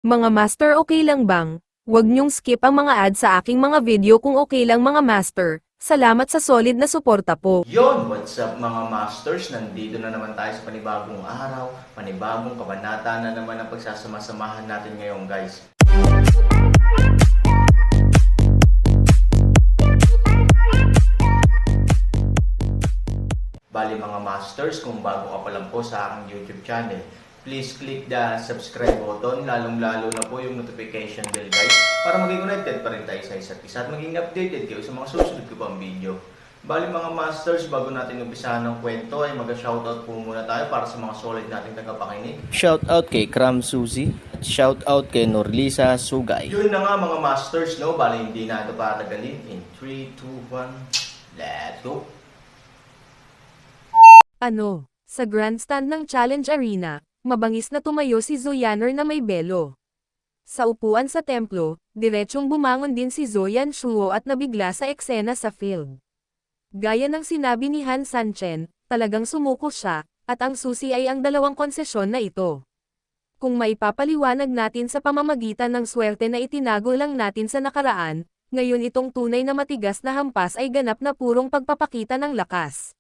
Mga master, okay lang bang? Huwag niyong skip ang mga ad sa aking mga video kung okay lang mga master. Salamat sa solid na suporta po. Yon, what's up mga masters? Nandito na naman tayo sa panibagong araw, panibagong kabanata na naman ang pagsasama-samahan natin ngayon guys. Bali mga masters, kung bago ka pa lang po sa aking YouTube channel, please click the subscribe button, lalong-lalo na po yung notification bell guys, para maging connected pa rin tayo sa isa't isa at maging updated kayo sa mga susunod ko pang video. Bali mga masters, bago natin umpisahan ng kwento ay mag-shoutout po muna tayo para sa mga solid nating tagapakinig. Shoutout kay Kram Suzy at shoutout kay Norlisa Sugay. Yun na nga mga masters, no? Bali hindi na ito patagalin. In 3, 2, 1, let's go! Ano? Sa grandstand ng Challenge Arena, mabangis na tumayo si Zoyaner na may belo. Sa upuan sa templo, diretsong bumangon din si Zoyan Shuo at nabigla sa eksena sa field. Gaya ng sinabi ni Han Sanchen, talagang sumuko siya, at ang susi ay ang dalawang konsesyon na ito. Kung maipapaliwanag natin sa pamamagitan ng swerte na itinago lang natin sa nakaraan, ngayon itong tunay na matigas na hampas ay ganap na purong pagpapakita ng lakas.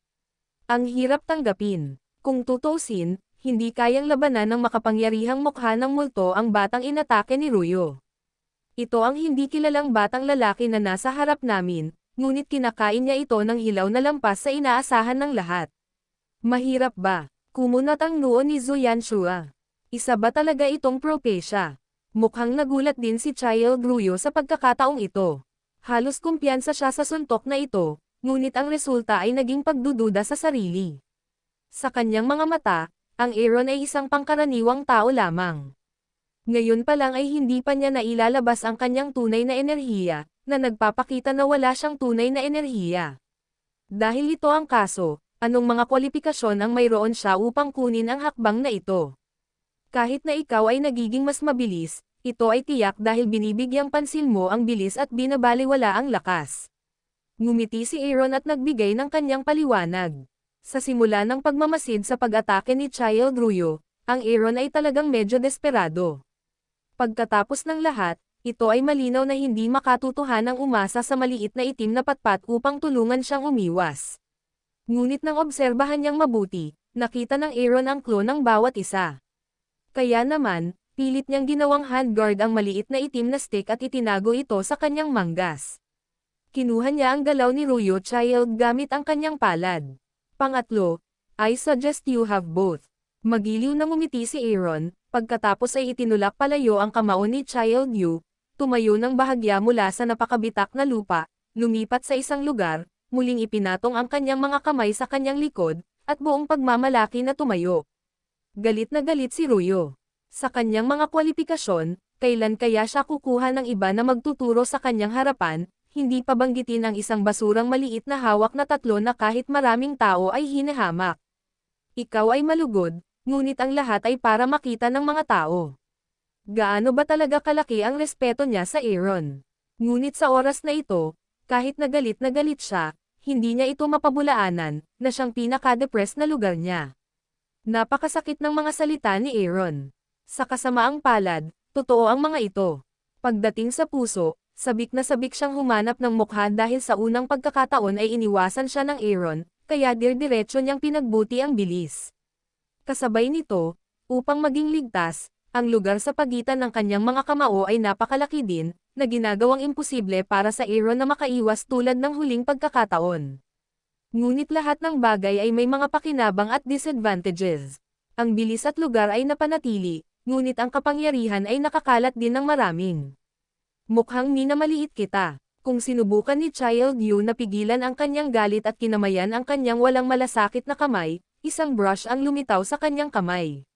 Ang hirap tanggapin. Kung tutusin, hindi kayang labanan ng makapangyarihang mukha ng multo ang batang inatake ni Ruyo. Ito ang hindi kilalang batang lalaki na nasa harap namin, ngunit kinakain niya ito ng hilaw na lampas sa inaasahan ng lahat. Mahirap ba? Kumunat ang noo ni Zoyan Shua. Isa ba talaga itong propesya? Mukhang nagulat din si Child Ruyo sa pagkakataong ito. Halos kumpiyansa siya sa suntok na ito, ngunit ang resulta ay naging pagdududa sa sarili. Sa kanyang mga mata, ang Aaron ay isang pangkaraniwang tao lamang. Ngayon pa lang ay hindi pa niya nailalabas ang kanyang tunay na enerhiya, na nagpapakita na wala siyang tunay na enerhiya. Dahil ito ang kaso, anong mga kwalifikasyon ang mayroon siya upang kunin ang hakbang na ito? Kahit na ikaw ay nagiging mas mabilis, ito ay tiyak dahil binibigyang pansin mo ang bilis at binabaliwala ang lakas. Ngumiti si Aaron at nagbigay ng kanyang paliwanag. Sa simula ng pagmamasid sa pag-atake ni Child Ruyo, ang Aaron ay talagang medyo desperado. Pagkatapos ng lahat, ito ay malinaw na hindi makatutuhanang umasa sa maliit na itim na patpat upang tulungan siyang umiwas. Ngunit nang obserbahan niyang mabuti, nakita ng Aaron ang clue ng bawat isa. Kaya naman, pilit niyang ginawang handguard ang maliit na itim na stick at itinago ito sa kanyang manggas. Kinuha niya ang galaw ni Ruyo Child gamit ang kanyang palad. Pangatlo, I suggest you have both. Magiliw na ngumiti si Aaron, pagkatapos ay itinulak palayo ang kamao ni Child Yu, tumayo ng bahagya mula sa napakabitak na lupa, lumipat sa isang lugar, muling ipinatong ang kanyang mga kamay sa kanyang likod, at buong pagmamalaki na tumayo. Galit na galit si Ruyo. Sa kanyang mga kwalifikasyon, kailan kaya siya kukuha ng iba na magtuturo sa kanyang harapan, hindi pa banggitin ang isang basurang maliit na hawak na tatlo na kahit maraming tao ay hinahamak. Ikaw ay malugod, ngunit ang lahat ay para makita ng mga tao. Gaano ba talaga kalaki ang respeto niya sa Aaron? Ngunit sa oras na ito, kahit na galit siya, hindi niya ito mapabulaanan, na siyang pinaka-depressed na lugar niya. Napakasakit ng mga salita ni Aaron. Sa kasamaang palad, totoo ang mga ito. Pagdating sa puso, sabik na sabik siyang humanap ng mukha dahil sa unang pagkakataon ay iniwasan siya ng Aaron, kaya dirdiretso niyang pinagbuti ang bilis. Kasabay nito, upang maging ligtas, ang lugar sa pagitan ng kanyang mga kamao ay napakalaki din, na ginagawang imposible para sa Aaron na makaiwas tulad ng huling pagkakataon. Ngunit lahat ng bagay ay may mga pakinabang at disadvantages. Ang bilis at lugar ay napanatili, ngunit ang kapangyarihan ay nakakalat din ng maraming. Mukhang minamaliit kita. Kung sinubukan ni Child Yu na pigilan ang kanyang galit at kinamayan ang kanyang walang malasakit na kamay, isang brush ang lumitaw sa kanyang kamay.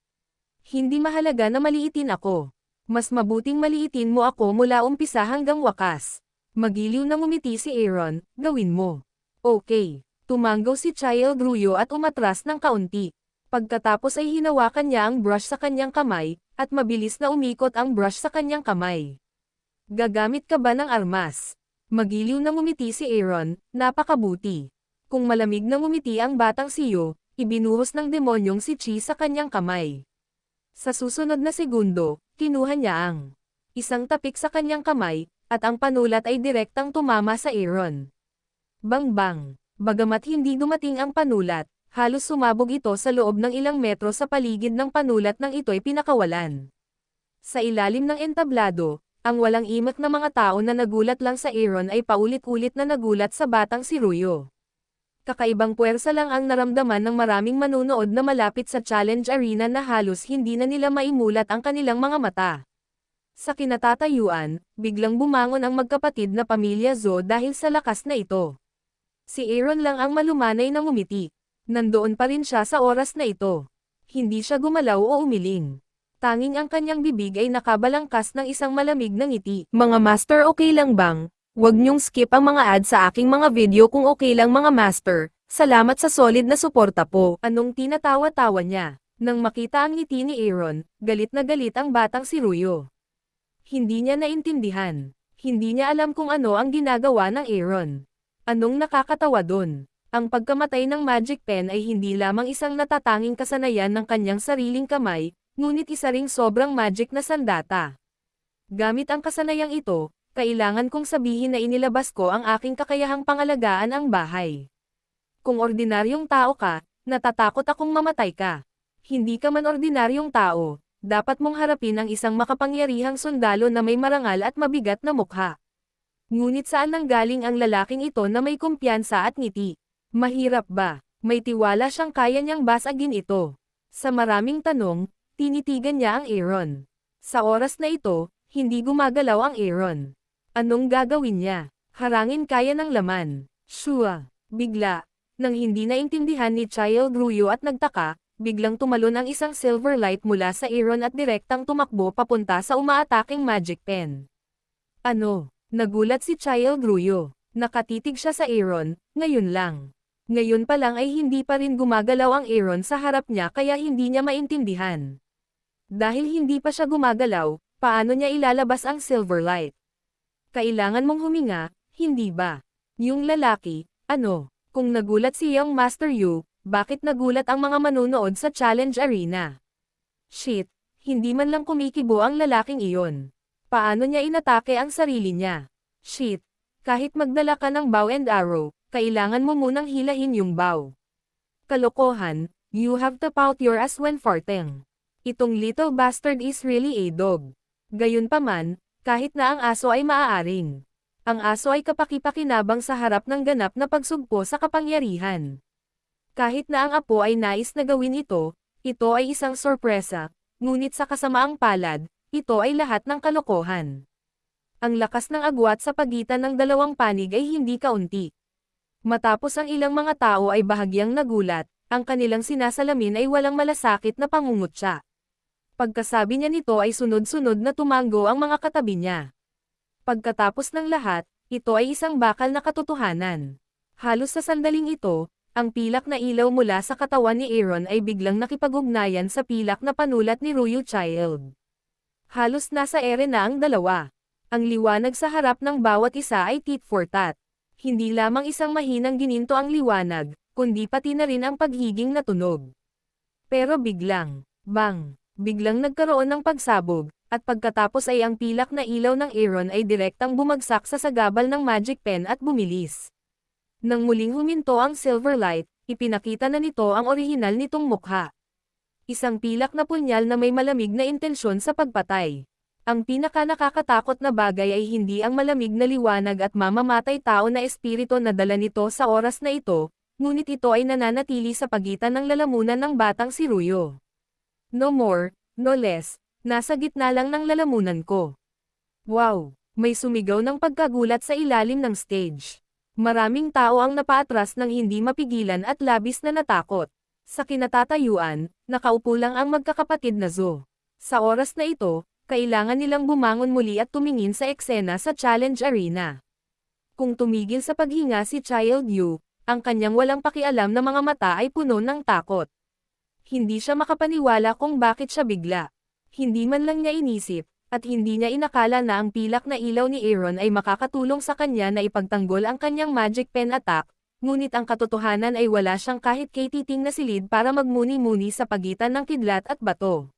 Hindi mahalaga na maliitin ako. Mas mabuting maliitin mo ako mula umpisa hanggang wakas. Magiliw na ngumiti si Aaron, gawin mo. Okay. Tumanggaw si Child Ruyo at umatras ng kaunti. Pagkatapos ay hinawakan niya ang brush sa kanyang kamay, at mabilis na umikot ang brush sa kanyang kamay. Gagamit ka ba ng armas? Magiliw na ngumiti si Aaron, napakabuti. Kung malamig na ngumiti ang batang siyo, ibinuhos ng demonyong si Chi sa kanyang kamay. Sa susunod na segundo, kinuha niya ang isang tapik sa kanyang kamay, at ang panulat ay direktang tumama sa Aaron. Bang-bang! Bagamat hindi dumating ang panulat, halos sumabog ito sa loob ng ilang metro sa paligid ng panulat nang ito'y pinakawalan. Sa ilalim ng entablado, ang walang imak na mga tao na nagulat lang sa Aaron ay paulit-ulit na nagulat sa batang si Ruyo. Kakaibang puwersa lang ang naramdaman ng maraming manunood na malapit sa challenge arena na halos hindi na nila maimulat ang kanilang mga mata. Sa kinatatayuan, biglang bumangon ang magkapatid na pamilya Zo dahil sa lakas na ito. Si Aaron lang ang malumanay na ngumiti. Nandoon pa rin siya sa oras na ito. Hindi siya gumalaw o umiling. Tanging ang kanyang bibig ay nakabalangkas ng isang malamig na ngiti. Mga master, okay lang bang? Huwag niyong skip ang mga ads sa aking mga video kung okay lang mga master. Salamat sa solid na suporta po. Anong tinatawa-tawa niya? Nang makita ang ngiti ni Aaron, galit na galit ang batang si Ruyo. Hindi niya naintindihan. Hindi niya alam kung ano ang ginagawa ng Aaron. Anong nakakatawa dun? Ang pagkamatay ng Magic Pen ay hindi lamang isang natatanging kasanayan ng kanyang sariling kamay, ngunit isa ring sobrang magic na sandata. Gamit ang kasanayang ito, kailangan kong sabihin na inilabas ko ang aking kakayahang pangalagaan ang bahay. Kung ordinaryong tao ka, natatakot akong mamatay ka. Hindi ka man ordinaryong tao, dapat mong harapin ang isang makapangyarihang sundalo na may marangal at mabigat na mukha. Ngunit saan nanggaling ang lalaking ito na may kumpiyansa at ngiti? Mahirap ba? May tiwala siyang kaya niyang basagin ito. Sa maraming tanong, tinitigan niya ang Aaron. Sa oras na ito, hindi gumagalaw ang Aaron. Anong gagawin niya? Harangin kaya ng laman. Shua. Bigla, nang hindi naintindihan ni Child Ruyo at nagtaka, biglang tumalon ang isang silver light mula sa Aaron at direktang tumakbo papunta sa umaataking Magic Pen. Ano? Nagulat si Child Ruyo. Nakatitig siya sa Aaron, ngayon lang. Ngayon pa lang ay hindi pa rin gumagalaw ang Aaron sa harap niya kaya hindi niya maintindihan. Dahil hindi pa siya gumagalaw, paano niya ilalabas ang silver light? Kailangan mong huminga, hindi ba? Yung lalaki, ano? Kung nagulat si Young Master Yu, bakit nagulat ang mga manunood sa challenge arena? Shit, hindi man lang kumikibo ang lalaking iyon. Paano niya inatake ang sarili niya? Shit, kahit magdala ka ng bow and arrow, kailangan mo munang hilahin yung bow. Kalokohan, you have to pout your ass when farting. Itong little bastard is really a dog. Gayunpaman, kahit na ang aso ay maaaring. Ang aso ay kapaki-pakinabang sa harap ng ganap na pagsugpo sa kapangyarihan. Kahit na ang apo ay nais na gawin ito ay isang sorpresa, ngunit sa kasamaang palad, ito ay lahat ng kalokohan. Ang lakas ng agwat sa pagitan ng dalawang panig ay hindi kaunti. Matapos ang ilang mga tao ay bahagyang nagulat, ang kanilang sinasalamin ay walang malasakit na pangungutya. Pagkasabi niya nito ay sunod-sunod na tumango ang mga katabi niya. Pagkatapos ng lahat, ito ay isang bakal na katotohanan. Halos sa sandaling ito, ang pilak na ilaw mula sa katawan ni Aaron ay biglang nakipag-ugnayan sa pilak na panulat ni Ruyo Child. Halos nasa ere na ang dalawa. Ang liwanag sa harap ng bawat isa ay tit for tat. Hindi lamang isang mahinang gininto ang liwanag, kundi pati na rin ang paghiging na tunog. Pero biglang, bang! Biglang nagkaroon ng pagsabog, at pagkatapos ay ang pilak na ilaw ng Aaron ay direktang bumagsak sa sagabal ng Magic Pen at bumilis. Nang muling huminto ang silver light, ipinakita na nito ang orihinal nitong mukha. Isang pilak na punyal na may malamig na intensyon sa pagpatay. Ang pinaka-nakakatakot na bagay ay hindi ang malamig na liwanag at mamamatay tao na espiritu na dala nito sa oras na ito, ngunit ito ay nananatili sa pagitan ng lalamunan ng batang si Ruyo. No more, no less, nasa gitna lang ng lalamunan ko. Wow! May sumigaw ng pagkagulat sa ilalim ng stage. Maraming tao ang napaatras ng hindi mapigilan at labis na natakot. Sa kinatatayuan, nakaupo lang ang magkakapatid na Zo. Sa oras na ito, kailangan nilang bumangon muli at tumingin sa eksena sa challenge arena. Kung tumigil sa paghinga si Child Yu, ang kanyang walang pakialam na mga mata ay puno ng takot. Hindi siya makapaniwala kung bakit siya bigla. Hindi man lang niya inisip, at hindi niya inakala na ang pilak na ilaw ni Aaron ay makakatulong sa kanya na ipagtanggol ang kanyang Magic Pen attack, ngunit ang katotohanan ay wala siyang kahit kay titing na silid para magmuni-muni sa pagitan ng kidlat at bato.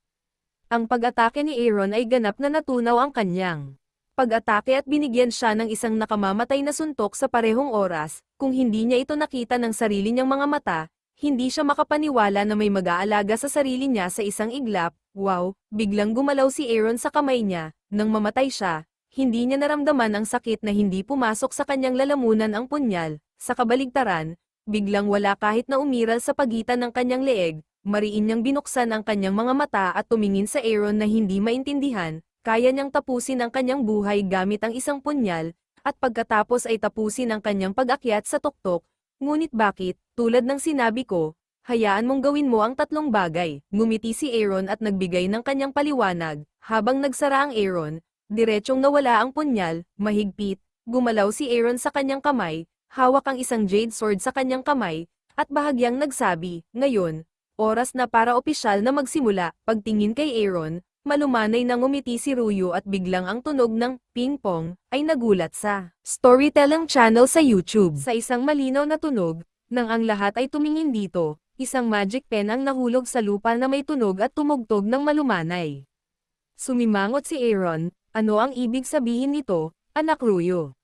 Ang pag-atake ni Aaron ay ganap na natunaw ang kanyang pag-atake at binigyan siya ng isang nakamamatay na suntok sa parehong oras. Kung hindi niya ito nakita ng sarili niyang mga mata, hindi siya makapaniwala na may mag-aalaga sa sarili niya sa isang iglap. Wow, biglang gumalaw si Aaron sa kamay niya. Nang mamatay siya, hindi niya naramdaman ang sakit na hindi pumasok sa kanyang lalamunan ang punyal. Sa kabaligtaran, biglang wala kahit na umiral sa pagitan ng kanyang leeg. Mariin niyang binuksan ang kanyang mga mata at tumingin sa Aaron na hindi maintindihan. Kaya niyang tapusin ang kanyang buhay gamit ang isang punyal, at pagkatapos ay tapusin ang kanyang pag-akyat sa tuktok. Ngunit bakit, tulad ng sinabi ko, hayaan mong gawin mo ang tatlong bagay. Ngumiti si Aaron at nagbigay ng kanyang paliwanag. Habang nagsara ang Aaron, diretsyong nawala ang punyal, mahigpit. Gumalaw si Aaron sa kanyang kamay, hawak ang isang jade sword sa kanyang kamay, at bahagyang nagsabi, ngayon, oras na para opisyal na magsimula. Pagtingin kay Aaron, malumanay na ngumiti si Ruyo at biglang ang tunog ng ping-pong ay nagulat sa storytelling channel sa YouTube. Sa isang malinaw na tunog, nang ang lahat ay tumingin dito, isang magic pen ang nahulog sa lupa na may tunog at tumugtog ng malumanay. Sumimangot si Aaron, ano ang ibig sabihin nito, anak Ruyo?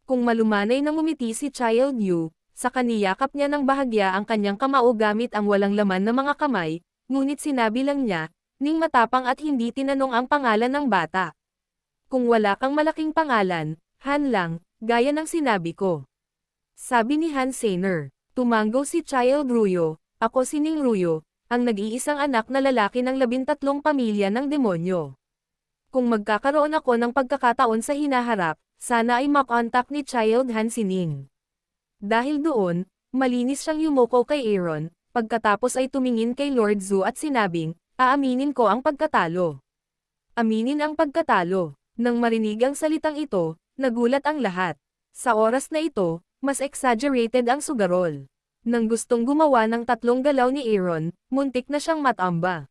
Kung malumanay na ngumiti si Child Yu, sa kaniyakap niya ng bahagya ang kanyang kamao gamit ang walang laman na mga kamay, ngunit sinabi lang niya, ning matapang at hindi tinanong ang pangalan ng bata. Kung wala kang malaking pangalan, Han lang, gaya ng sinabi ko. Sabi ni Han Sainer. Tumanggo si Child Ruyo, ako si Ning Ruyo, ang nag-iisang anak na lalaki ng 13 pamilya ng demonyo. Kung magkakaroon ako ng pagkakataon sa hinaharap, sana ay makontak ni Child Han si Ning. Dahil doon, malinis siyang yumuko kay Aaron, pagkatapos ay tumingin kay Lord Zhu at sinabing, aaminin ko ang pagkatalo. Aminin ang pagkatalo. Nang marinig ang salitang ito, nagulat ang lahat. Sa oras na ito, mas exaggerated ang sugarol. Nang gustong gumawa ng tatlong galaw ni Aaron, muntik na siyang matamba.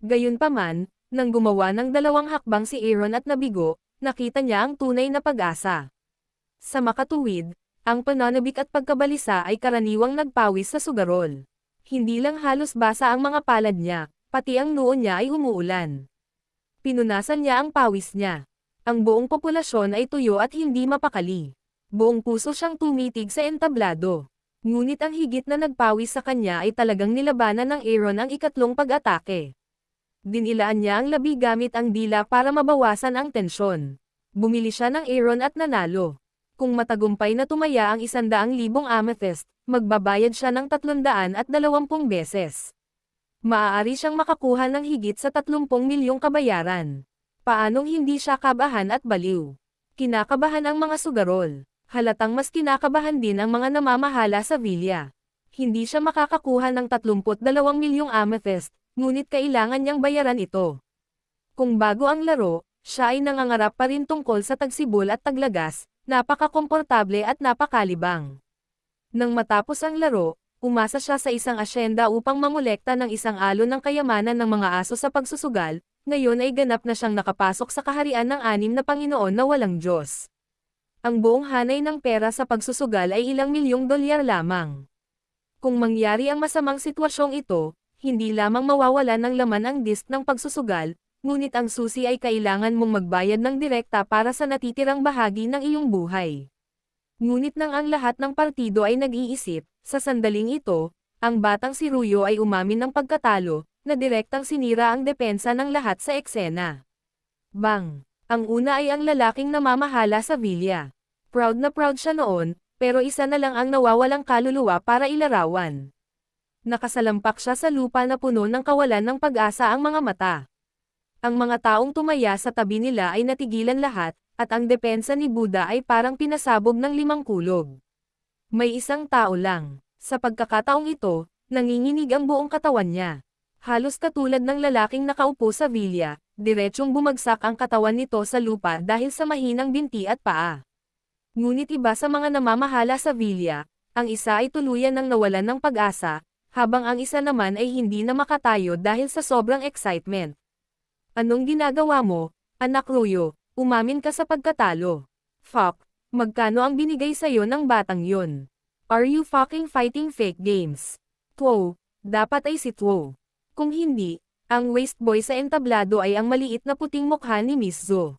Gayunpaman, nang gumawa ng dalawang hakbang si Aaron at nabigo, nakita niya ang tunay na pag-asa. Sa makatuwid, ang pananabik at pagkabalisa ay karaniwang nagpawis sa sugarol. Hindi lang halos basa ang mga palad niya, pati ang noo niya ay umuulan. Pinunasan niya ang pawis niya. Ang buong populasyon ay tuyo at hindi mapakali. Buong puso siyang tumitig sa entablado. Ngunit ang higit na nagpawis sa kanya ay talagang nilabanan ng Aaron ang ikatlong pag-atake. Dinilaan niya ang labi gamit ang dila para mabawasan ang tensyon. Bumili siya ng Aaron at nanalo. Kung matagumpay na tumaya ang 100,000 amethyst, magbabayad siya ng 320 beses. Maaari siyang makakuha ng higit sa 30 milyong kabayaran. Paanong hindi siya kabahan at baliw? Kinakabahan ang mga sugarol. Halatang mas kinakabahan din ang mga namamahala sa villa. Hindi siya makakakuha ng 32 milyong amethyst, ngunit kailangan niyang bayaran ito. Kung bago ang laro, siya ay nangangarap pa rin tungkol sa tagsibol at taglagas, napakakomportable at napakalibang. Nang matapos ang laro, umasa siya sa isang asyenda upang mangolekta ng isang alon ng kayamanan ng mga aso sa pagsusugal. Ngayon ay ganap na siyang nakapasok sa kaharian ng 6 na Panginoon na walang Diyos. Ang buong hanay ng pera sa pagsusugal ay ilang milyong dolyar lamang. Kung mangyari ang masamang sitwasyong ito, hindi lamang mawawalan ng laman ang disk ng pagsusugal, ngunit ang susi ay kailangan mong magbayad ng direkta para sa natitirang bahagi ng iyong buhay. Ngunit nang ang lahat ng partido ay nag-iisip, sa sandaling ito, ang batang si Ruyo ay umamin ng pagkatalo, na direktang sinira ang depensa ng lahat sa eksena. Bang! Ang una ay ang lalaking namamahala sa villa. Proud na proud siya noon, pero isa na lang ang nawawalang kaluluwa para ilarawan. Nakasalampak siya sa lupa na puno ng kawalan ng pag-asa ang mga mata. Ang mga taong tumaya sa tabi nila ay natigilan lahat, at ang depensa ni Buddha ay parang pinasabog ng 5 kulog. May isang tao lang. Sa pagkakataong ito, nanginginig ang buong katawan niya. Halos katulad ng lalaking nakaupo sa villa, diretsyong bumagsak ang katawan nito sa lupa dahil sa mahinang binti at paa. Ngunit iba sa mga namamahala sa villa, ang isa ay tuluyan ng nawalan ng pag-asa, habang ang isa naman ay hindi na makatayo dahil sa sobrang excitement. Anong ginagawa mo, anak Ruyo? Umamin ka sa pagkatalo. Fuck, magkano ang binigay sa'yo ng batang yun? Are you fucking fighting fake games? Two, dapat ay si Two. Kung hindi, Ang waist boy sa entablado ay ang maliit na puting mukha ni Miss Zo.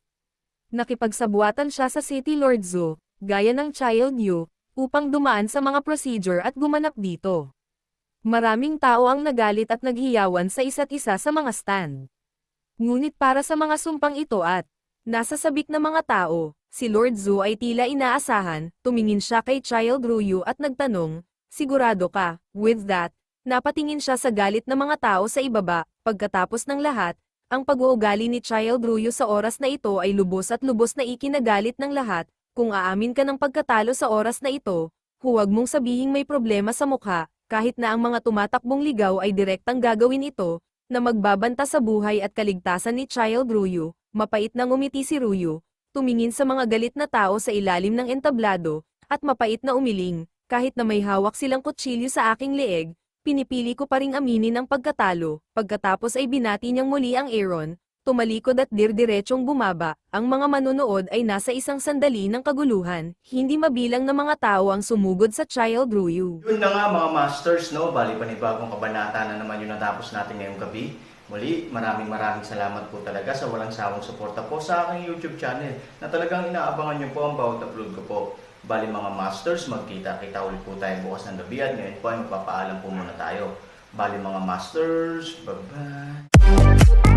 Nakipagsabuatan siya sa City Lord Zo, gaya ng Child Yu, upang dumaan sa mga procedure at gumanap dito. Maraming tao ang nagalit at naghiyawan sa isa't isa sa mga stand. Ngunit para sa mga sumpang ito at nasa sabik na mga tao, si Lord Zo ay tila inaasahan, tumingin siya kay Child Ruyu at nagtanong, "Sigurado ka?" With that, napatingin siya sa galit na mga tao sa ibaba. Pagkatapos ng lahat, ang pag-uugali ni Child Ruyu sa oras na ito ay lubos at lubos na ikinagalit ng lahat. Kung aamin ka ng pagkatalo sa oras na ito, huwag mong sabihing may problema sa mukha, kahit na ang mga tumatakbong ligaw ay direktang gagawin ito, na magbabanta sa buhay at kaligtasan ni Child Ruyu. Mapait na ngumiti si Ruyu, tumingin sa mga galit na tao sa ilalim ng entablado, at mapait na umiling, kahit na may hawak silang kutsilyo sa aking leeg, pinipili ko pa ring aminin ang pagkatalo. Pagkatapos ay binati niyang muli ang Aaron, tumalikod at dirdiretsong bumaba. Ang mga manonood ay nasa isang sandali ng kaguluhan, hindi mabilang na mga tao ang sumugod sa Child Ruyu. Yun na nga mga masters, no? Bali panibagong kabanata na naman yung natapos natin ngayong gabi. Muli, maraming salamat po talaga sa walang sawang suporta po sa aking YouTube channel na talagang inaabangan niyo po ang bawat upload ko po. Bali mga masters, magkita-kita ulit po tayo bukas ng gabi at ngayon po ay magpapaalam po muna tayo. Bali mga masters, bye-bye!